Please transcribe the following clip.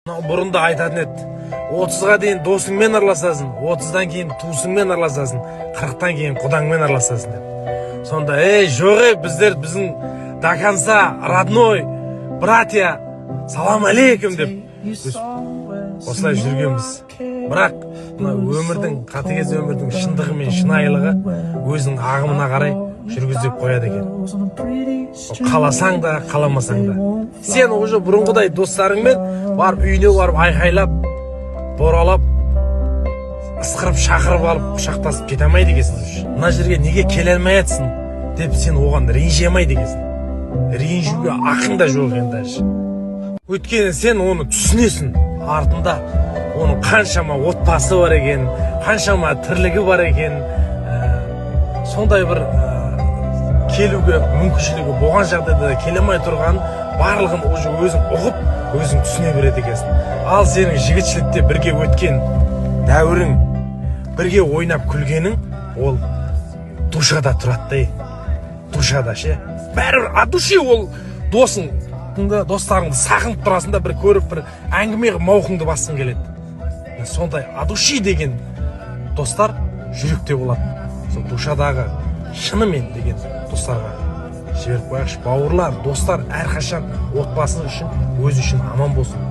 Бұрында айтатын еді, 30-ға дейін досыңмен араласасың, 30-дан кейін туысыңмен араласасың, 40-тан кейін құдаңмен араласасың деп. Сонда, жоқ, біздің до конца родной братья, салам алейкум деп осылай жүргенбіз. Бірақ өмірдің, қатыгез өмірдің шындығы мен шынайылығы өзінің ағымына қарай жүргізіп қояды екен. Қаласаң да, қаламасаң да. Сен уже бұрынғыдай достарыңмен барып үйіне барып айқайлап, боралап, ысқырып, шақырып алып, құшақтасып кете алмайды екенсің. Мына жерге неге келе алмай жатсың деп сен оған ренжи алмайды екенсің. Ренжуге ақың да жоқ екен даже. Өйткені сен оны түсінесің. Артында оның қаншама отбасы бар екен, қаншама тірлігі бар екен. Сондай бір келуге мүмкіншілігі болған жағдайда келе алмай тұрған барлығын уже өзің ұғып, өзің түсіне береді екенсің. Ал сенің жігітшілікте бірге өткен дәуірің, бірге ойнап күлгенің, ол душада тұрады. Душада ше. Бәрібір от души ол досың, достарыңды сағынып тұрасың да, бір көріп, бір әңгіме мауқыңды бассын келеді. Сондай от души деген достар жүректе болады. Сол душадағы шынымен деген достарға жіберіп қояқшы. Бауырлар, достар әрқашан отбасы үшін, өзі үшін аман болсын.